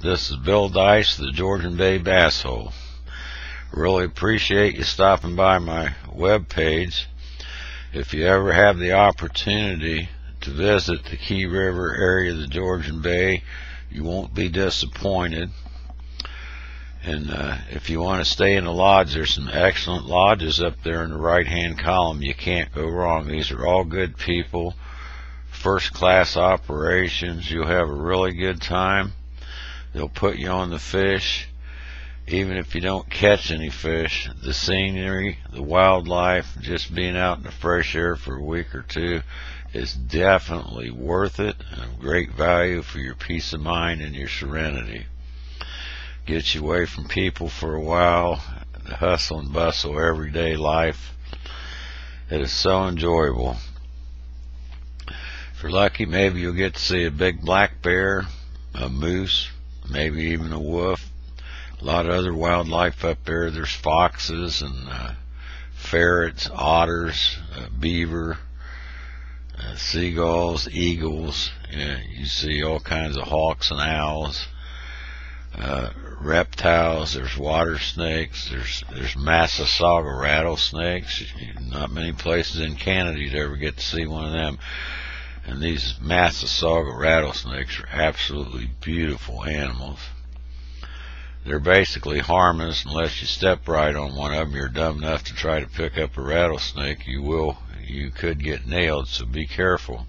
This is Bill Dice, the Georgian Bay Bass Hole. Really appreciate you stopping by my web page. If you ever have the opportunity to visit the Key River area of the Georgian Bay, you won't be disappointed. And if you want to stay in a lodge, there's some excellent lodges up there in the right hand column. You can't go wrong. These are all good people, first class operations. You'll have a really good time. They'll put you on the fish. Even if you don't catch any fish, the scenery, the wildlife, just being out in the fresh air for a week or two is definitely worth it, and of great value for your peace of mind and your serenity. Gets you away from people for a while, the hustle and bustle of everyday life. It is so enjoyable. If you're lucky, maybe you'll get to see a big black bear, a moose, maybe even a wolf. A lot of other wildlife up there. There's foxes and ferrets, otters, beaver, seagulls, eagles. You see all kinds of hawks and owls, reptiles. There's water snakes. There's Massasauga rattlesnakes. Not many places in Canada you'd ever get to see one of them. And these Massasauga rattlesnakes are absolutely beautiful animals. They're basically harmless unless you step right on one of them. You're dumb enough to try to pick up a rattlesnake, you could get nailed, so be careful.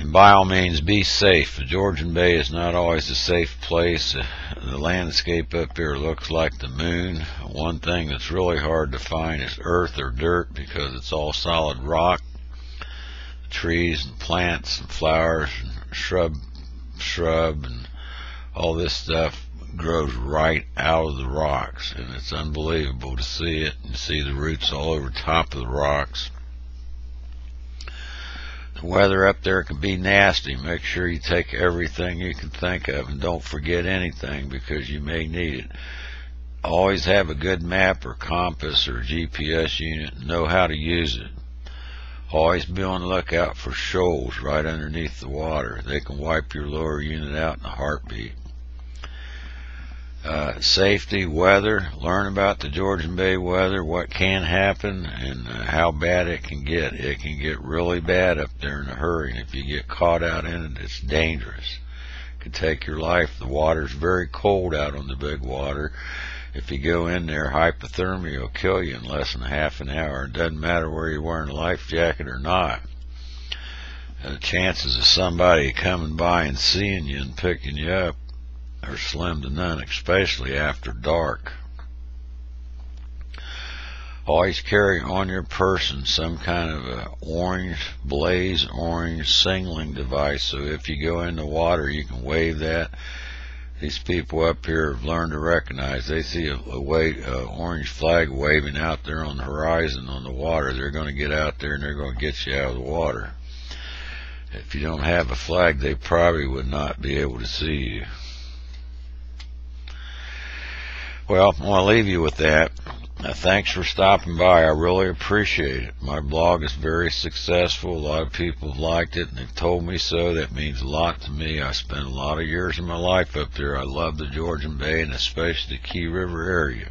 And by all means, be safe. The Georgian Bay is not always a safe place. The landscape up here looks like the moon. One thing that's really hard to find is earth or dirt because it's all solid rock. Trees and plants and flowers and shrub and all this stuff grows right out of the rocks, and it's unbelievable to see it and see the roots all over top of the rocks. The weather up there can be nasty. Make sure you take everything you can think of, and don't forget anything because you may need it. Always have a good map or compass or GPS unit and know how to use it. Always be on the lookout for shoals right underneath the water. They can wipe your lower unit out in a heartbeat. Safety, weather, learn about the Georgian Bay weather, what can happen, and how bad it can get. It can get really bad up there in a hurry, and if you get caught out in it, it's dangerous. It could take your life. The water's very cold out on the big water. If you go in there, hypothermia will kill you in less than half an hour. It doesn't matter whether you're wearing a life jacket or not. The chances of somebody coming by and seeing you and picking you up are slim to none, especially after dark. Always carry on your person some kind of a blaze orange signaling device, so if you go in the water you can wave that. These people up here have learned to recognize. They see a orange flag waving out there on the horizon on the water. They're going to get out there and they're going to get you out of the water. If you don't have a flag, they probably would not be able to see you. Well, I want to leave you with that. Thanks for stopping by. I really appreciate it. My blog is very successful. A lot of people have liked it, and they've told me so. That means a lot to me. I spent a lot of years of my life up there. I love the Georgian Bay, and especially the Key River area.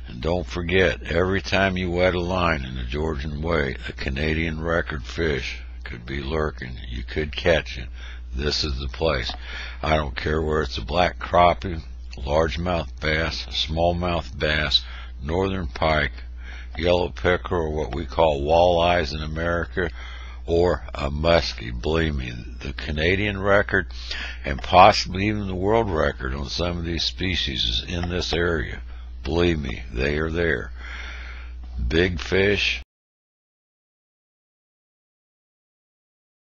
And don't forget, every time you wet a line in the Georgian Bay, a Canadian record fish could be lurking. You could catch it. This is the place. I don't care where it's a black crappie, largemouth bass, smallmouth bass, northern pike, yellow pickerel, or what we call walleyes in America, or a muskie. Believe me, the Canadian record and possibly even the world record on some of these species is in this area. Believe me, they are there. Big fish,